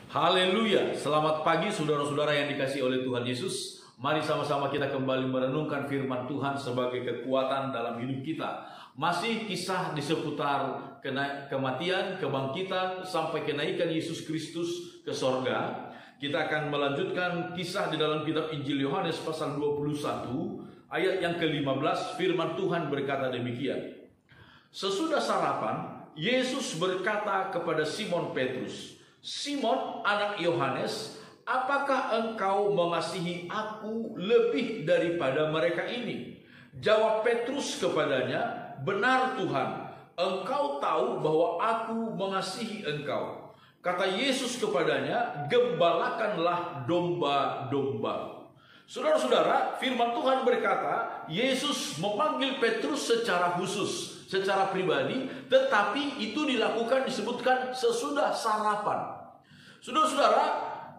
Haleluya, selamat pagi saudara-saudara yang dikasihi oleh Tuhan Yesus. Mari sama-sama kita kembali merenungkan firman Tuhan sebagai kekuatan dalam hidup kita. Masih kisah di seputar kematian, kebangkitan, sampai kenaikan Yesus Kristus ke sorga. Kita akan melanjutkan kisah di dalam kitab Injil Yohanes pasal 21 ayat yang ke-15. Firman Tuhan berkata demikian. Sesudah sarapan, Yesus berkata kepada Simon Petrus, "Simon, anak Yohanes, apakah engkau mengasihi aku lebih daripada mereka ini?" Jawab Petrus kepadanya, "Benar Tuhan, engkau tahu bahwa aku mengasihi engkau." Kata Yesus kepadanya, "Gembalakanlah domba-domba." Saudara-saudara, firman Tuhan berkata, Yesus memanggil Petrus secara khusus, secara pribadi, tetapi itu dilakukan, disebutkan sesudah sarapan. Saudara-saudara,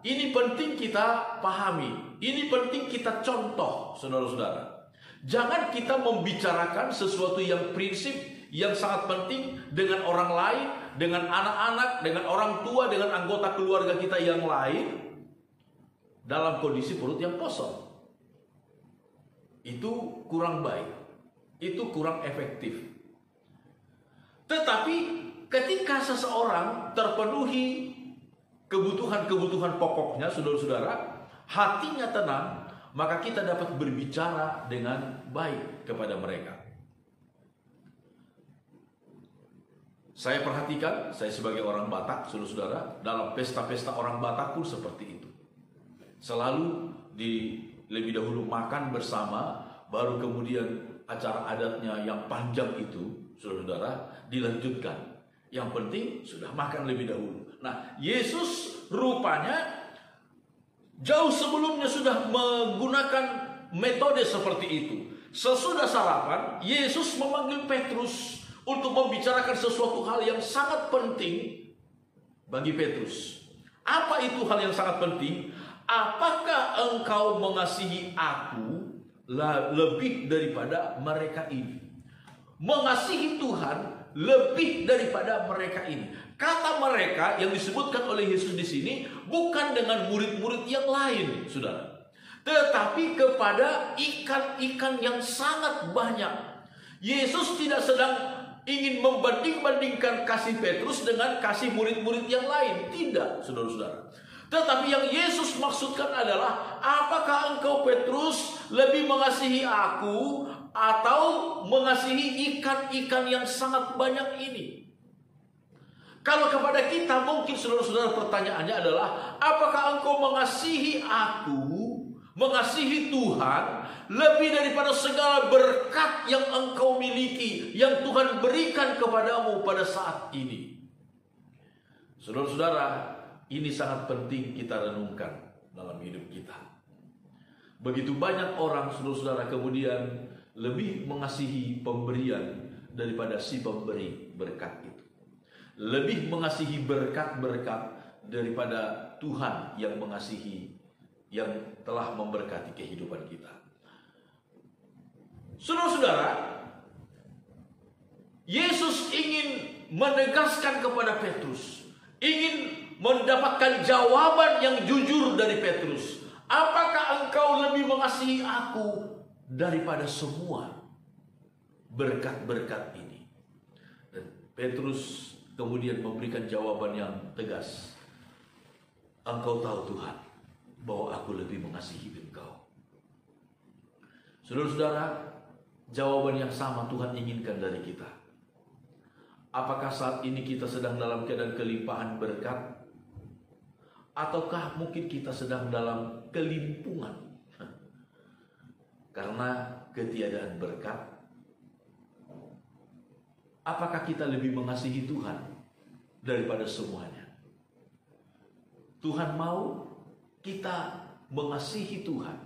ini penting kita pahami, ini penting kita contoh, saudara-saudara. Jangan kita membicarakan sesuatu yang prinsip, yang sangat penting dengan orang lain, dengan anak-anak, dengan orang tua, dengan anggota keluarga kita yang lain, dalam kondisi perut yang kosong. Itu kurang baik, itu kurang efektif. Tetapi ketika seseorang terpenuhi kebutuhan-kebutuhan pokoknya, saudara-saudara, hatinya tenang, maka kita dapat berbicara dengan baik kepada mereka. Saya perhatikan, saya sebagai orang Batak, saudara-saudara, dalam pesta-pesta orang Batak pun seperti itu. Selalu lebih dahulu makan bersama, baru kemudian acara adatnya yang panjang itu, saudara-saudara, dilanjutkan. Yang penting sudah makan lebih dahulu. Nah, Yesus rupanya jauh sebelumnya sudah menggunakan metode seperti itu. Sesudah sarapan, Yesus memanggil Petrus untuk membicarakan sesuatu hal yang sangat penting bagi Petrus. Apa itu hal yang sangat penting? Apakah engkau mengasihi aku lebih daripada mereka ini? Mengasihi Tuhan lebih daripada mereka ini. Kata mereka yang disebutkan oleh Yesus di sini bukan dengan murid-murid yang lain, saudara, tetapi kepada ikan-ikan yang sangat banyak. Yesus tidak sedang ingin membanding-bandingkan kasih Petrus dengan kasih murid-murid yang lain. Tidak, saudara-saudara. Tetapi yang Yesus maksudkan adalah, apakah engkau Petrus lebih mengasihi aku atau mengasihi ikan-ikan yang sangat banyak ini? Kalau kepada kita mungkin saudara-saudara pertanyaannya adalah, apakah engkau mengasihi aku, mengasihi Tuhan lebih daripada segala berkat yang engkau miliki, yang Tuhan berikan kepadamu pada saat ini? Saudara-saudara, ini sangat penting kita renungkan dalam hidup kita. Begitu banyak orang, saudara-saudara, kemudian lebih mengasihi pemberian daripada si pemberi berkat itu. Lebih mengasihi berkat-berkat daripada Tuhan yang mengasihi, yang telah memberkati kehidupan kita. Saudara-saudara, Yesus ingin menegaskan kepada Petrus, ingin mendapatkan jawaban yang jujur dari Petrus. Apakah engkau lebih mengasihi aku daripada semua berkat-berkat ini? Dan Petrus kemudian memberikan jawaban yang tegas. Engkau tahu Tuhan bahwa aku lebih mengasihi engkau. Saudara-saudara, jawaban yang sama Tuhan inginkan dari kita. Apakah saat ini kita sedang dalam keadaan kelimpahan berkat? Ataukah mungkin kita sedang dalam kelimpungan karena ketiadaan berkat? Apakah kita lebih mengasihi Tuhan daripada semuanya? Tuhan mau kita mengasihi Tuhan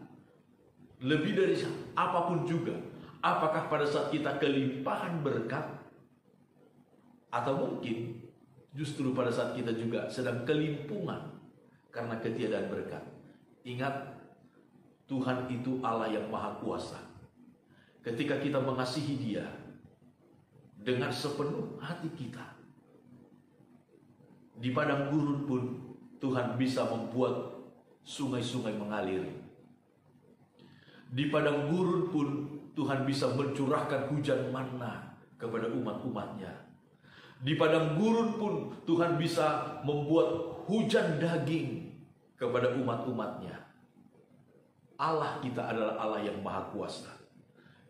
lebih dari apapun juga. Apakah pada saat kita kelimpahan berkat, atau mungkin justru pada saat kita juga sedang kelimpungan karena ketiadaan berkat? Ingat, Tuhan itu Allah yang maha kuasa. Ketika kita mengasihi Dia dengan sepenuh hati kita, di padang gurun pun Tuhan bisa membuat sungai-sungai mengalir. Di padang gurun pun Tuhan bisa mencurahkan hujan manna kepada umat-umatnya. Di padang gurun pun Tuhan bisa membuat hujan daging kepada umat-umatnya. Allah kita adalah Allah yang maha kuasa.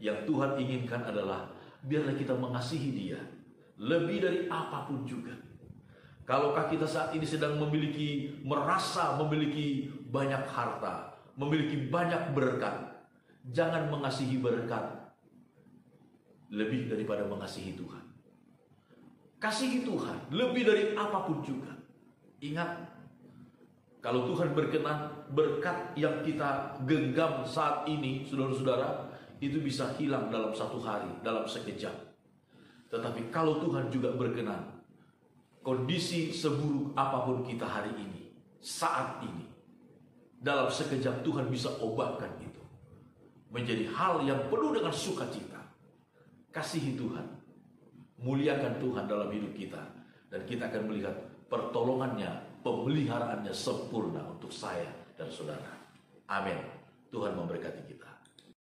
Yang Tuhan inginkan adalah biarlah kita mengasihi Dia lebih dari apapun juga. Kalaukah kita saat ini sedang merasa memiliki banyak harta, memiliki banyak berkat, jangan mengasihi berkat lebih daripada mengasihi Tuhan. Kasihi Tuhan lebih dari apapun juga. Ingat, kalau Tuhan berkenan, berkat yang kita genggam saat ini, saudara-saudara, itu bisa hilang dalam satu hari, dalam sekejap. Tetapi kalau Tuhan juga berkenan, kondisi seburuk apapun kita hari ini, saat ini, dalam sekejap Tuhan bisa ubahkan itu menjadi hal yang penuh dengan sukacita. Kasihi Tuhan, muliakan Tuhan dalam hidup kita, dan kita akan melihat pertolongannya, pemeliharaannya sempurna untuk saya dan saudara. Amin. Tuhan memberkati kita.